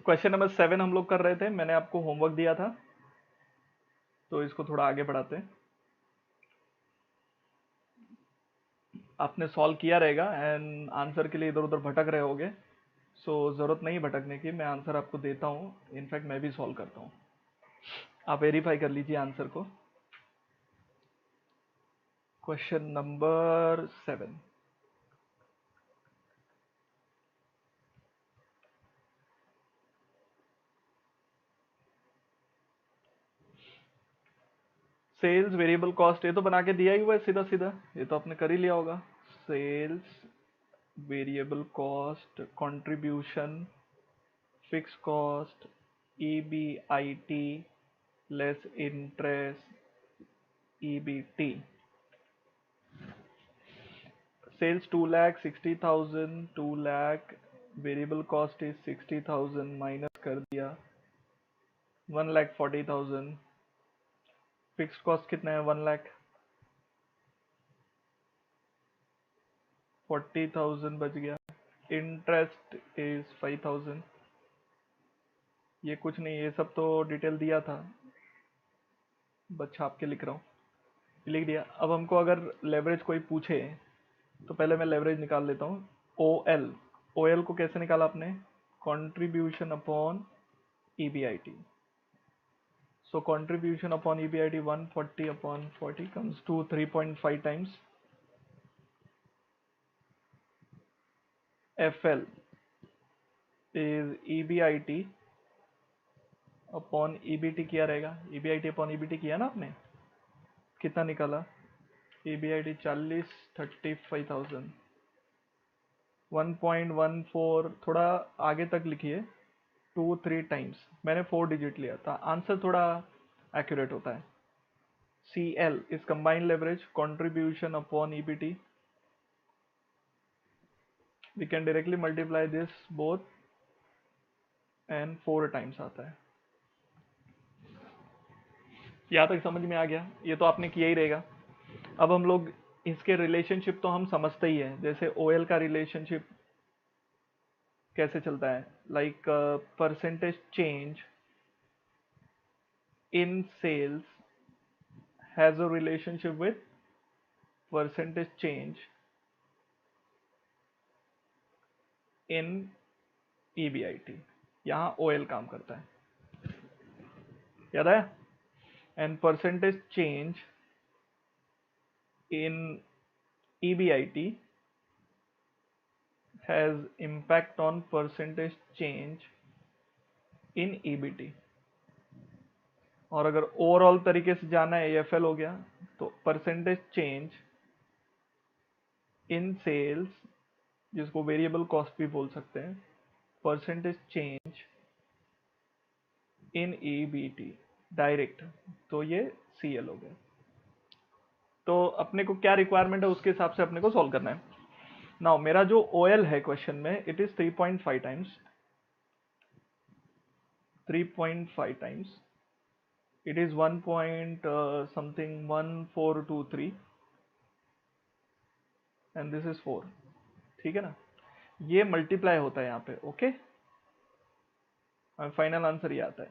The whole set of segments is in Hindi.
क्वेश्चन नंबर 7 हम लोग कर रहे थे, मैंने आपको होमवर्क दिया था तो इसको थोड़ा आगे बढ़ाते हैं। आपने सॉल्व किया रहेगा एंड आंसर के लिए इधर उधर भटक रहे होगे, सो ज़रूरत नहीं भटकने की, मैं आंसर आपको देता हूँ। इनफैक्ट मैं भी सॉल्व करता हूँ, आप वेरीफाई कर लीजिए आंसर को। Question number 7, sales variable cost, ये तो बना के दिया ही हुआ है सीधा सीधा, ये तो आपने कर ही लिया होगा। Sales variable cost contribution fix cost EBIT less interest EBT। Sales 2,60,000, 2 lakh, variable cost is 60,000, minus कर दिया 1,40,000। फिक्स्ड कॉस्ट कितना है? 1 लाख, 40,000 बच गया। Interest is 5,000। ये कुछ नहीं, ये सब तो डिटेल दिया था, बस छाप के लिख रहा हूँ, लिख दिया। अब हमको अगर लेवरेज कोई पूछे तो पहले मैं लेवरेज निकाल लेता हूँ। OL, OL को कैसे निकाला आपने? Contribution upon EBIT। So contribution upon EBIT 140 upon 40 comes to 3.5 times. FL is EBIT upon EBT किया रहेगा, EBIT upon EBT किया ना आपने, कितना निकाला? EBIT 40, 35,000, 1.14, थोड़ा आगे तक लिखिए, 2-3 टाइम्स, मैंने 4 डिजिट लिया था, आंसर थोड़ा एक्यूरेट होता है। CL is combined leverage, contribution upon EBT. We can directly multiply this both and 4 times आता है। यहाँ तक समझ में आ गया? ये तो आपने किया ही रहेगा। अब हम लोग इसके रिलेशनशिप तो हम समझते ही है, जैसे OL का रिलेशनशिप कैसे चलता है, like percentage change in sales has a relationship with percentage change in EBIT। यहाँ OL काम करता है, याद आया? And percentage change in EBIT has impact on percentage change in EBT। और अगर ओवरऑल तरीके से जाना है, AFL हो गया, तो परसेंटेज चेंज इन सेल्स, जिसको वेरिएबल कॉस्ट भी बोल सकते हैं, परसेंटेज चेंज इन EBT डायरेक्ट, तो ये CL हो गया। तो अपने को क्या रिक्वायरमेंट है उसके हिसाब से अपने को सॉल्व करना है। नाउ मेरा जो OL है क्वेश्चन में, it is 3.5 times, 3.5 times, it is 1 point something 1423 and this is 4, ठीक है ना? ये मल्टीप्लाई होता है यहाँ पे, ओके, फाइनल आंसर ये आता है।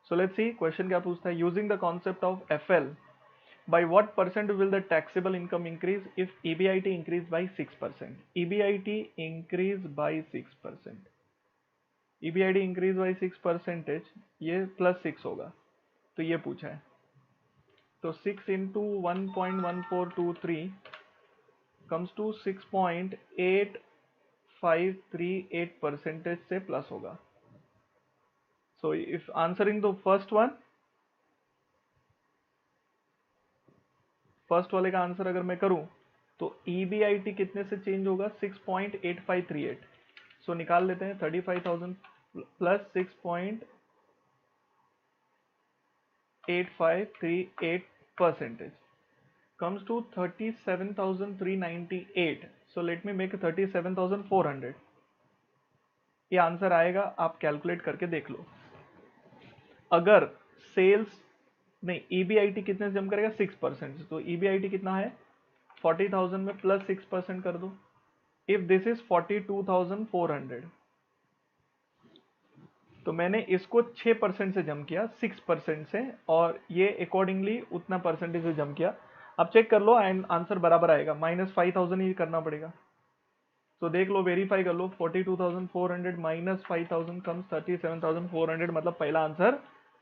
सो लेट्स सी क्वेश्चन क्या पूछता है। Using the concept of FL, by what percent will the taxable income increase if EBIT increase by 6%? EBIT increase by 6%, EBIT increase by 6%, ये प्लस 6 होगा, तो ये पूछा है। तो 6 इंटू 1.1423 comes to 6.8538 परसेंटेज से प्लस होगा। So if answering the first one, first वाले का आंसर अगर मैं करूं तो EBIT कितने से चेंज होगा? 6.8538। सो निकाल लेते हैं, 35,000 plus 6.8538 percentage comes to 37,398। so let me make 37,400। ये आंसर आएगा, आप कैलकुलेट करके देख लो। अगर सेल्स नहीं, EBIT कितने से जम करेगा? 6%, तो EBIT कितना है? 40,000 में प्लस 6% कर दो। इफ दिस इज 42,400, तो मैंने इसको 6% से जम किया 6% से, और ये अकॉर्डिंगली उतना परसेंटेज से जम किया। अब चेक कर लो एंड आंसर बराबर आएगा, -5000 ही करना पड़ेगा। तो देख लो, वेरीफाई कर लो, 42,400 माइनस 5,000 कम्स 37,400, मतलब पहला आंसर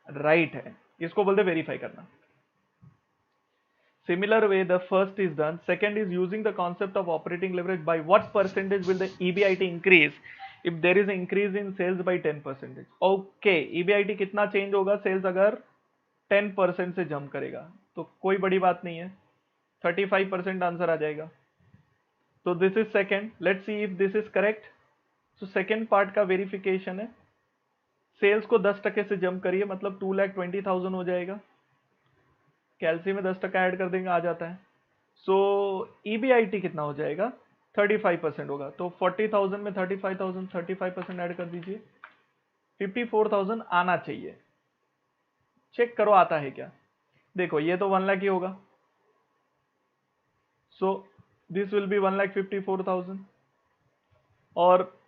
राइट है। इसको बोलते वेरीफाई करना। Similar way, the first is done. Second is using the concept of operating leverage. By what percentage will the EBIT increase if there is an increase in sales by 10%? Okay, EBIT कितना चेंज होगा सेल्स अगर 10% से जंप करेगा? तो कोई बड़ी बात नहीं है, 35% आंसर आ जाएगा। तो this is second, let's see if this is correct. तो सेकेंड पार्ट का वेरिफिकेशन है, सेल्स को 10% से जंप करिए, मतलब 2,20,000 हो जाएगा। कैल्सी में 10% ऐड कर देंगे, आ जाता है। सो EBIT कितना हो जाएगा? 35% होगा। तो 40,000 में 35,000, 35% ऐड कर दीजिए, 54,000 आना चाहिए। चेक करो आता है क्या। देखो ये तो 1 लाख ही होगा, सो दिस विल बी 1,54,000। और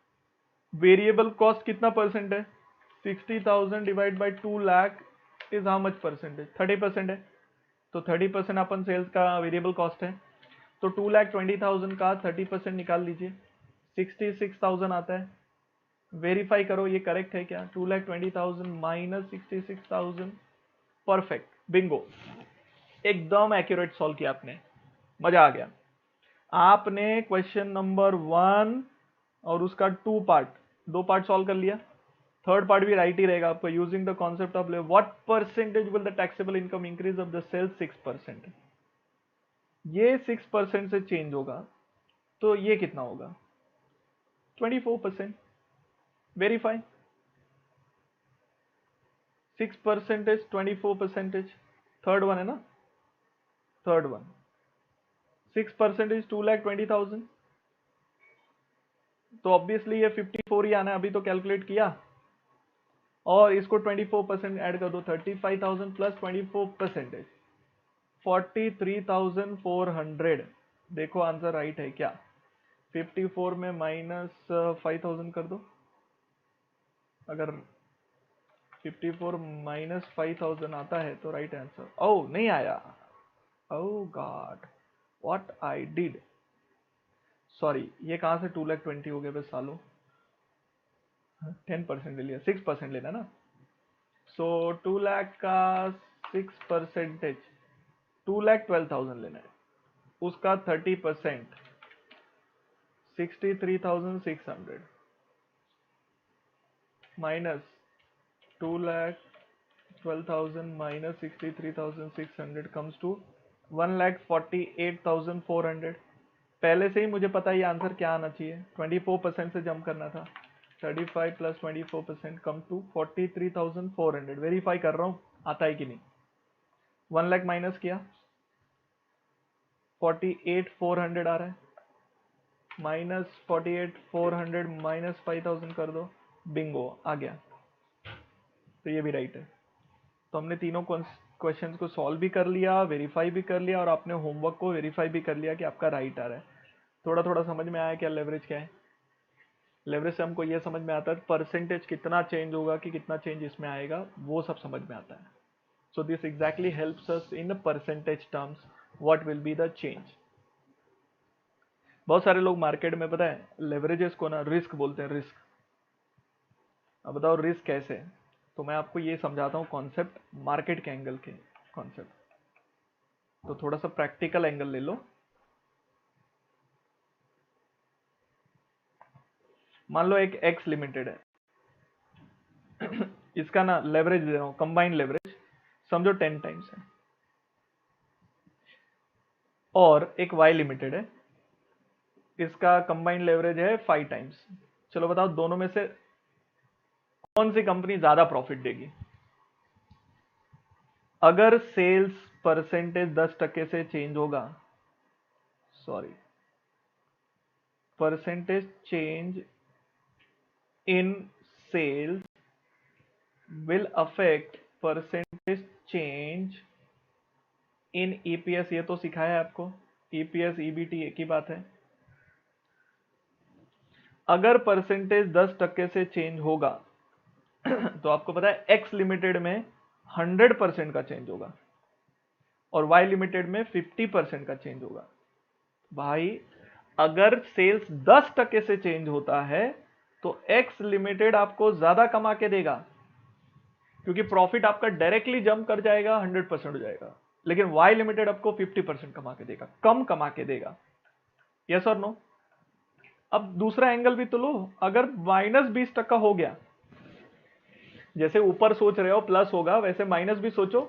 वेरिएबल कॉस्ट कितना परसेंट है? 60,000 divide by 2 lakh is how much percentage? 30% है। तो 30% अपन सेल्स का वेरिएबल कॉस्ट है। तो 2,20,000 का 30% निकाल लीजिए, 66,000 आता है। वेरीफाई करो ये करेक्ट है क्या? 2,20,000 माइनस 66,000, परफेक्ट, बिंगो, एकदम एक्यूरेट सॉल्व किया आपने, मजा आ गया। आपने क्वेश्चन नंबर 1 और उसका 2 पार्ट सॉल्व कर लिया। थर्ड पार्ट भी राइट ही रहेगा आपको। Using the concept of what percentage will the taxable income increase of the sales? 6%। ये 6% से चेंज होगा, तो ये कितना होगा? 24%। वेरीफाई, 6% 24%। थर्ड वन है ना, थर्ड वन 6% 2,20,000। तो ऑब्वियसली ये 54 ही आना है, अभी तो कैलकुलेट किया। और इसको 24% ऐड कर दो, 35,000 प्लस 24%, 43,400। देखो आंसर राइट है क्या? 54 में माइनस 5,000 कर दो। अगर 54 माइनस 5,000 आता है तो राइट आंसर। ओह नहीं आया, oh god, what I did, sorry. ये कहां से 2,20,000 हो गया बस सालों? 10% ले लिया, 6% लेना ना। सो 2 लाख का 6%, 2,12,000 लेना है। उसका 30%, 63,600 माइनस 2,12,000 माइनस 63,600 कम्स टू 1,48,400। पहले से ही मुझे पता है ये आंसर क्या आना चाहिए, 24% से जंप करना था। 35 प्लस 24% कम टू 43,400। वेरीफाई कर रहा हूँ आता है कि नहीं। 1 लाख माइनस किया, 48,400 आ रहा है, माइनस 48,400 माइनस 5,000 कर दो, बिंगो आ गया। तो ये भी राइट है। तो हमने तीनों क्वेश्चंस को सॉल्व भी कर लिया, वेरीफाई भी कर लिया, और आपने होमवर्क को वेरीफाई भी कर लिया कि आपका राइट आ रहा है। थोड़ा थोड़ा समझ में आया क्या लेवरेज क्या है। लेवरेज से हमको ये समझ में आता है परसेंटेज कितना चेंज होगा कि कितना चेंज इसमें आएगा, वो सब समझ में आता है। So this exactly helps us in percentage terms what will be the change. बहुत सारे लोग मार्केट में पता है लेवरेजेस को ना रिस्क बोलते हैं, रिस्क। अब बताओ रिस्क कैसे है? तो मैं आपको ये समझाता हूँ कॉन्सेप्ट, मार्केट के एंगल के कॉन्सेप्ट। तो थोड़ा सा प्रैक्टिकल एंगल ले लो। मान लो एक एक्स लिमिटेड है, इसका ना लेवरेज दे रहा हूं, कंबाइंड लेवरेज समझो 10 टाइम्स है। और एक वाई लिमिटेड है, इसका कंबाइंड लेवरेज है 5 टाइम्स। चलो बताओ दोनों में से कौन सी कंपनी ज्यादा प्रॉफिट देगी? अगर सेल्स परसेंटेज 10% से चेंज होगा, sorry, percentage change in sales will affect percentage change in EPS। ये तो सिखाया है आपको, EPS EBT एक ही बात है। अगर परसेंटेज 10% से चेंज होगा तो आपको पता है एक्स लिमिटेड में 100% का चेंज होगा और वाई लिमिटेड में 50% का चेंज होगा। भाई अगर सेल्स 10% से चेंज होता है तो एक्स लिमिटेड आपको ज्यादा कमा के देगा, क्योंकि प्रॉफिट आपका डायरेक्टली जंप कर जाएगा, 100% हो जाएगा। लेकिन वाई लिमिटेड आपको 50% कमा के देगा, कम कमा के देगा। यस और नो? अब दूसरा एंगल भी तो लो, अगर -20% हो गया, जैसे ऊपर सोच रहे हो प्लस होगा वैसे माइनस भी सोचो,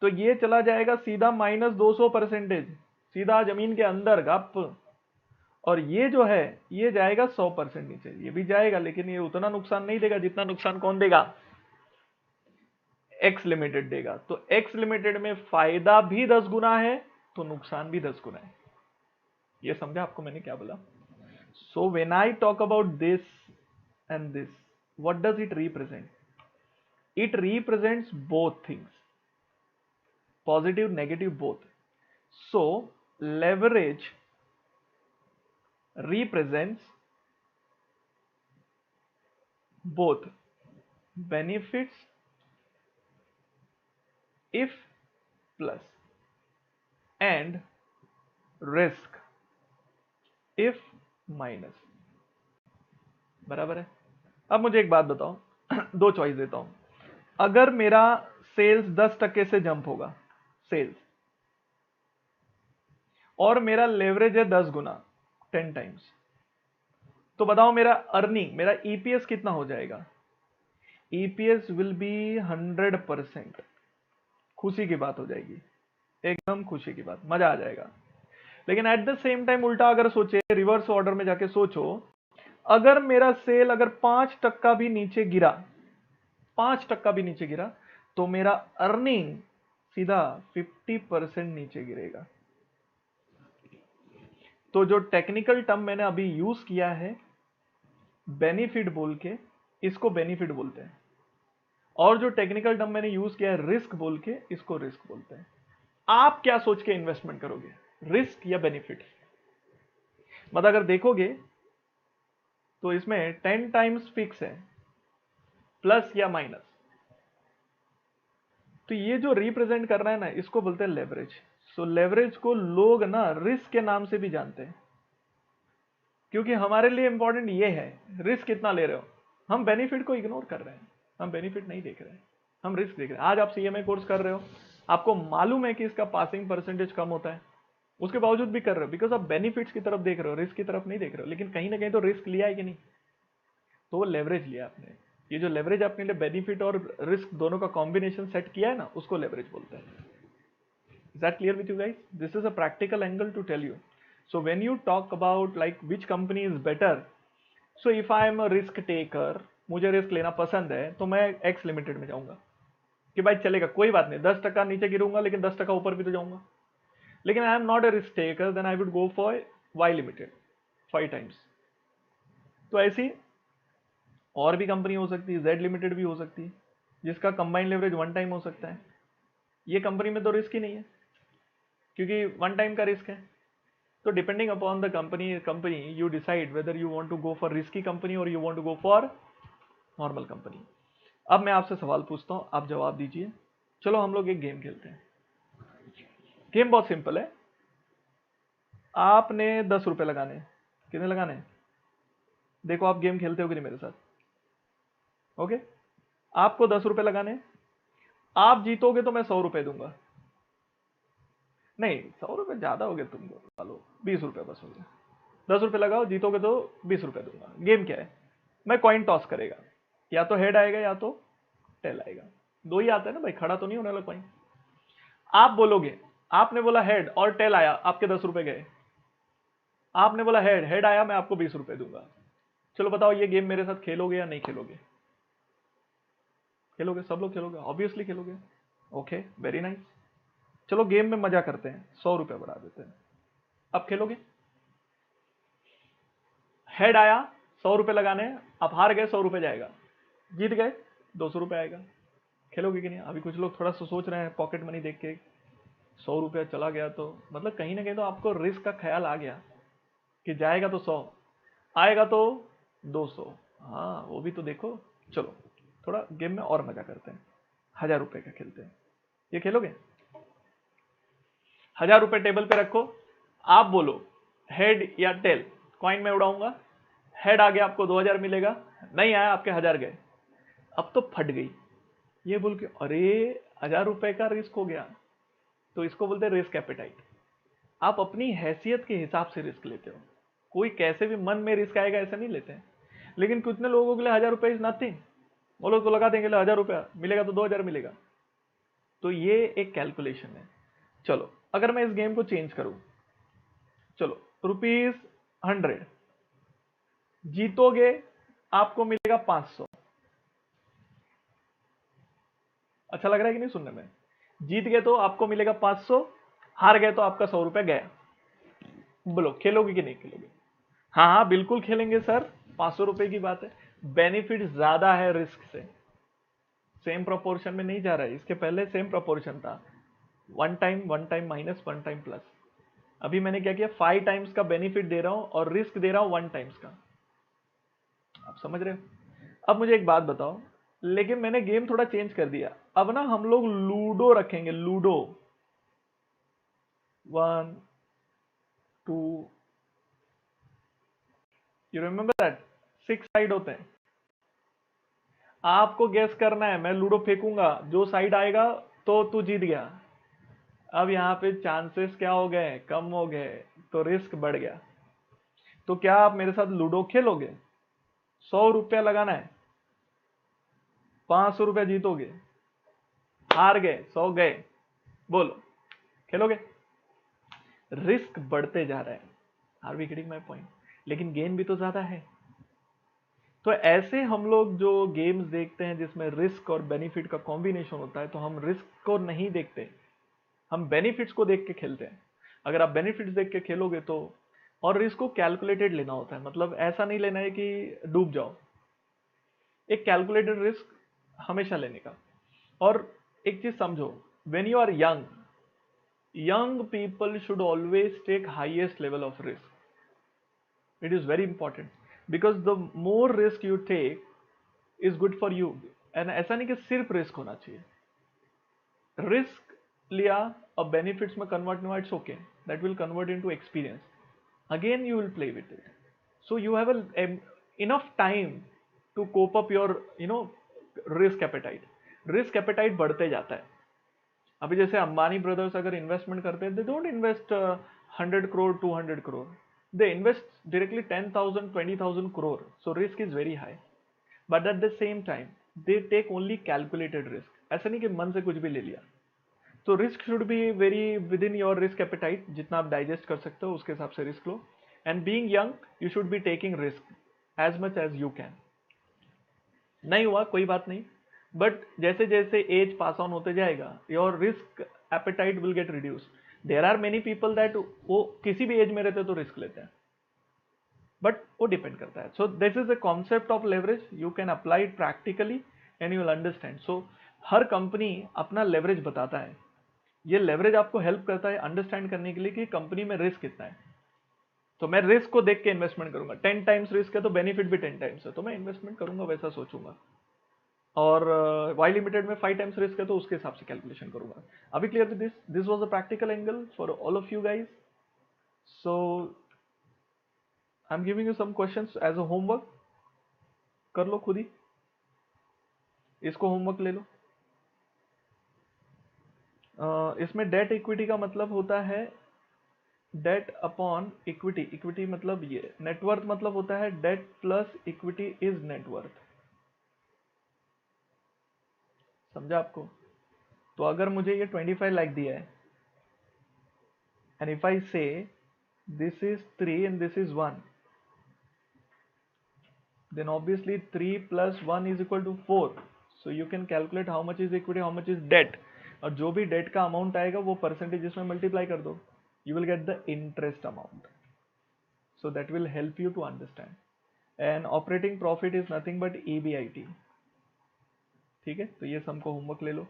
तो ये चला जाएगा सीधा -200%, सीधा जमीन के अंदर गप। और ये जो है ये जाएगा 100% नीचे, ये भी जाएगा लेकिन ये उतना नुकसान नहीं देगा जितना नुकसान कौन देगा? एक्स लिमिटेड देगा। तो एक्स लिमिटेड में फायदा भी 10 गुना है तो नुकसान भी 10 गुना है। ये समझा आपको मैंने क्या बोला? So when I talk about this and this, what does it represent? It represents both things, positive negative both. So leverage represents both benefits if plus and risk if minus। बराबर है? अब मुझे एक बात बताओ, दो चॉइस देता हूं। अगर मेरा सेल्स 10% से जंप होगा सेल्स, और मेरा लेवरेज है 10 गुना 10 टाइम्स, तो बताओ मेरा अर्निंग, मेरा ईपीएस कितना हो जाएगा? EPS will be 100%। खुशी की बात हो जाएगी, एकदम खुशी की बात, मजा आ जाएगा। लेकिन एट द सेम टाइम उल्टा अगर सोचे, रिवर्स ऑर्डर में जाके सोचो, अगर मेरा सेल अगर 5% भी नीचे गिरा, 5% भी नीचे गिरा, तो मेरा अर्निंग सीधा 50% नीचे गिरेगा। तो जो टेक्निकल टर्म मैंने अभी यूज किया है बेनिफिट बोल के, इसको बेनिफिट बोलते हैं, और जो टेक्निकल टर्म मैंने यूज किया है रिस्क बोल के, इसको रिस्क बोलते हैं। आप क्या सोच के इन्वेस्टमेंट करोगे, रिस्क या बेनिफिट? मतलब अगर देखोगे तो इसमें 10 टाइम्स फिक्स है, प्लस या माइनस। तो ये जो रिप्रेजेंट कर रहा है ना, इसको बोलते हैं लेवरेज। सो लेवरेज को लोग ना रिस्क के नाम से भी जानते हैं, क्योंकि हमारे लिए इंपॉर्टेंट ये है रिस्क कितना ले रहे हो। हम बेनिफिट को इग्नोर कर रहे हैं, हम बेनिफिट नहीं देख रहे हैं, हम रिस्क देख रहे हैं। आज आप सीएमए कोर्स कर रहे हो, आपको मालूम है कि इसका पासिंग परसेंटेज कम होता है, उसके बावजूद भी कर रहे हो, बिकॉज आप बेनिफिट्स की तरफ देख रहे हो, रिस्क की तरफ नहीं देख रहे हो। लेकिन कहीं ना कहीं तो रिस्क लिया है कि नहीं? तो वो लेवरेज लिया आपने। ये जो लेवरेज आपने लिए बेनिफिट और रिस्क दोनों का कॉम्बिनेशन सेट किया है ना, उसको लेवरेज बोलते हैं। Is that clear with you guys? This is a practical angle to tell you. So when you talk about like which company is better, so if I am a risk taker, मुझे रिस्क लेना पसंद है, तो मैं एक्स लिमिटेड में जाऊंगा कि भाई चलेगा, कोई बात नहीं, 10% नीचे गिरूंगा लेकिन 10% ऊपर भी तो जाऊंगा। लेकिन I am not a risk taker, then I would go for Y limited 5 times. तो ऐसी और भी कंपनी हो सकती है, जेड लिमिटेड भी हो सकती है, जिसका कंबाइंड लेवरेज 1 टाइम हो सकता है। ये कंपनी में तो रिस्क ही नहीं है, क्योंकि 1 टाइम का रिस्क है। तो depending upon the company you decide whether you want to go for risky company और you want to go for normal company. अब मैं आपसे सवाल पूछता हूं, आप जवाब दीजिए। चलो हम लोग एक गेम खेलते हैं। गेम बहुत सिंपल है। आपने 10 रुपए लगाने हैं। कितने लगाने हैं? देखो आप गेम खेलते हो कि नहीं मेरे साथ? ओके, आपको 10 रुपए लगाने हैं। आप जीतोगे तो मैं 100 रुपए दूंगा। नहीं, 100 रुपए ज्यादा हो गए, तुम लगा लो 20 रुपए बस हो गए। 10 रुपए लगाओ, जीतोगे तो 20 रुपए दूंगा। गेम क्या है? मैं कॉइन टॉस करेगा, या तो हेड आएगा या तो टेल आएगा। दो ही आता है ना भाई, खड़ा तो नहीं होने वाला कॉइन। आप बोलोगे, आपने बोला हेड और टेल आया, आपके 10 रुपए गए। आपने बोला हेड, हेड आया, मैं आपको 20 रुपए दूंगा। चलो बताओ ये गेम मेरे साथ खेलोगे या नहीं खेलोगे? खेलोगे, सब लोग खेलोगे, ऑब्वियसली खेलोगे। Okay, very nice. चलो गेम में मजा करते हैं, 100 रुपए बढ़ा देते हैं। अब खेलोगे? हेड आया, 100 रुपए लगाने हैं, आप हार गए, 100 रुपए जाएगा। जीत गए, 200 रुपए आएगा। खेलोगे कि नहीं? अभी कुछ लोग थोड़ा सा सोच रहे हैं पॉकेट मनी देख के, 100 रुपया चला गया तो मतलब कहीं ना कहीं तो आपको रिस्क का ख्याल आ गया कि जाएगा तो 100, आएगा तो 200। हाँ वो भी तो देखो। चलो थोड़ा गेम में और मजा करते हैं। 1000 रुपए का खेलते हैं, ये खेलोगे? 1000 रुपए टेबल पे रखो, आप बोलो हेड या टेल, कॉइन में उड़ाऊंगा, हेड आ गया आपको 2000 मिलेगा, नहीं आया आपके 1000 गए। अब तो फट गई, ये बोल के अरे 1000 रुपए का रिस्क हो गया, तो इसको बोलते हैं रिस्क एपेटाइट। आप अपनी हैसियत के हिसाब से रिस्क लेते हो, कोई कैसे भी मन में रिस्क आएगा ऐसा नहीं लेते हैं। लेकिन कितने लोगों के लिए 1000 रुपए इज नथिंग, वो लोग तो लगा देंगे 1000 रुपया मिलेगा तो 2000 मिलेगा। तो ये एक कैलकुलेशन है। चलो अगर मैं इस गेम को चेंज करूं, चलो ₹100 जीतोगे आपको मिलेगा 500। अच्छा लग रहा है कि नहीं सुनने में? जीत गए तो आपको मिलेगा 500, हार गए तो आपका 100 रुपया गया। बोलो खेलोगे कि नहीं खेलोगे? हाँ हाँ बिल्कुल खेलेंगे सर, 500 रुपए की बात है। बेनिफिट ज्यादा है रिस्क से, सेम प्रोपोर्शन में नहीं जा रहा है। इसके पहले सेम प्रोपोर्शन था, one time minus one time plus. अभी मैंने क्या किया, 5 टाइम्स का बेनिफिट दे रहा हूं और रिस्क दे रहा हूं 1 टाइम्स का। आप समझ रहे हो? अब मुझे एक बात बताओ, लेकिन मैंने गेम थोड़ा चेंज कर दिया। अब ना हम लोग लूडो रखेंगे, ludo 1 2, you remember that, 6 side होते हैं। आपको गेस करना है, मैं लूडो फेंकूंगा, जो साइड आएगा तो तू जीत गया। अब यहाँ पे चांसेस क्या हो गए, कम हो गए, तो रिस्क बढ़ गया। तो क्या आप मेरे साथ लूडो खेलोगे? 100 रुपया लगाना है, 500 रुपया जीतोगे, हार गए 100 गए, बोलो खेलोगे? रिस्क बढ़ते जा रहा है, are we getting my point? लेकिन गेन भी तो ज्यादा है। तो ऐसे हम लोग जो गेम्स देखते हैं जिसमें रिस्क और बेनिफिट का कॉम्बिनेशन होता है, तो हम रिस्क को नहीं देखते, हम बेनिफिट्स को देख के खेलते हैं। अगर आप बेनिफिट्स देख के खेलोगे तो, और रिस्क को कैलकुलेटेड लेना होता है, मतलब ऐसा नहीं लेना है कि डूब जाओ, एक कैलकुलेटेड रिस्क हमेशा लेने का। और एक चीज समझो, when you are young, young people should always take highest level of risk. It is very important because the more risk you take is good for you. And ऐसा नहीं कि सिर्फ रिस्क होना चाहिए, रिस्क लिया और बेनिफिट्स में कन्वर्ट हुआ, it's okay, that will convert into experience, again you will play with it, so you have enough time to cope up your risk appetite. Risk appetite बढ़ते जाता है। अभी जैसे अंबानी ब्रदर्स अगर इन्वेस्टमेंट करते हैं, they don't invest 100 crore 200 crore, they invest directly 10,000 20,000 crore, so risk is very high, but at the same time they take only calculated risk. ऐसा नहीं कि मन से कुछ भी ले लिया। तो risk should be very within your risk appetite, जितना आप डाइजेस्ट कर सकते हो उसके हिसाब से रिस्क लो। And being young you should be taking risk as much as you can. नहीं हुआ कोई बात नहीं, बट जैसे जैसे एज पास ऑन होते जाएगा your risk appetite will get reduce. There are many people that वो किसी भी एज में रहते तो रिस्क लेते हैं, बट वो डिपेंड करता है। So this is the concept of leverage, you can apply it practically and you will understand. So her company अपना लेवरेज बताता है, ये लेवरेज आपको हेल्प करता है अंडरस्टैंड करने के लिए कि कंपनी में रिस्क कितना है। तो मैं रिस्क को देख के इन्वेस्टमेंट करूंगा, 10 टाइम्स रिस्क है तो बेनिफिट भी 10 टाइम्स है, तो मैं इन्वेस्टमेंट करूंगा वैसा सोचूंगा। और वाई लिमिटेड में 5 टाइम्स रिस्क है तो उसके हिसाब से कैलकुलेशन करूंगा। अभी clear this was a practical angle for all of you guys. So I am giving you some questions as a homework, कर लो खुद ही, इसको होमवर्क ले लो। इसमें डेट इक्विटी का मतलब होता है डेट अपॉन इक्विटी, इक्विटी मतलब ये, नेटवर्थ मतलब होता है debt plus equity is net worth. समझा आपको? तो अगर मुझे ये 25 लाख दिया है एंड इफ आई से this is 3 and this is 1, then obviously 3 plus 1 is equal to 4, so you can calculate how much is equity, how much is debt, और जो भी डेट का अमाउंट आएगा वो परसेंटेज इसमें मल्टीप्लाई कर दो, you will get the interest amount, so that will help you to understand. And operating profit is nothing but EBIT। ठीक है, तो ये सम को होमवर्क ले लो।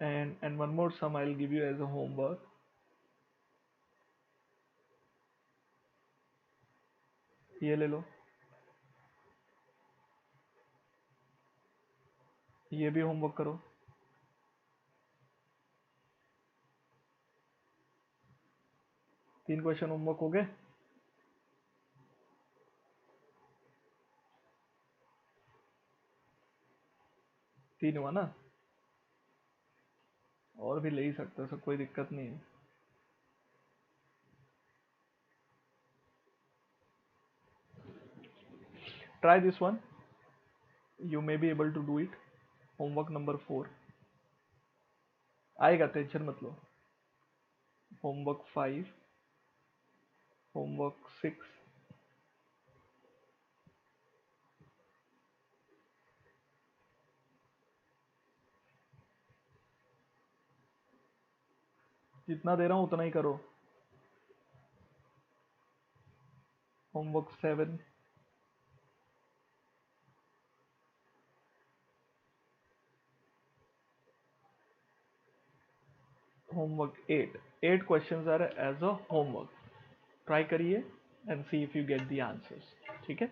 and one more sum I'll give you as a homework, ये ले लो। ये भी होमवर्क करो। तीन क्वेश्चन होमवर्क हो गए। तीन हुआ ना, और भी ले ही सकते हो, सब कोई दिक्कत नहीं है। Try this one, you may be able to do it. Homework number 4 आएगा, टेंशन मत लो। होमवर्क 5, होमवर्क 6, जितना दे रहा हूं उतना ही करो। Homework 7, homework 8। 8 questions are as a homework. Try करिए and see if you get the answers. ठीक है,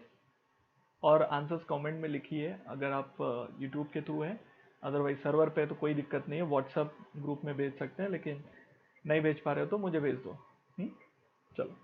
और आंसर्स कमेंट में लिखिए अगर आप यूट्यूब के थ्रू हैं। अदरवाइज सर्वर पे तो कोई दिक्कत नहीं है, व्हाट्सएप ग्रुप में भेज सकते हैं, लेकिन नहीं भेज पा रहे हो तो मुझे भेज दो। चलो।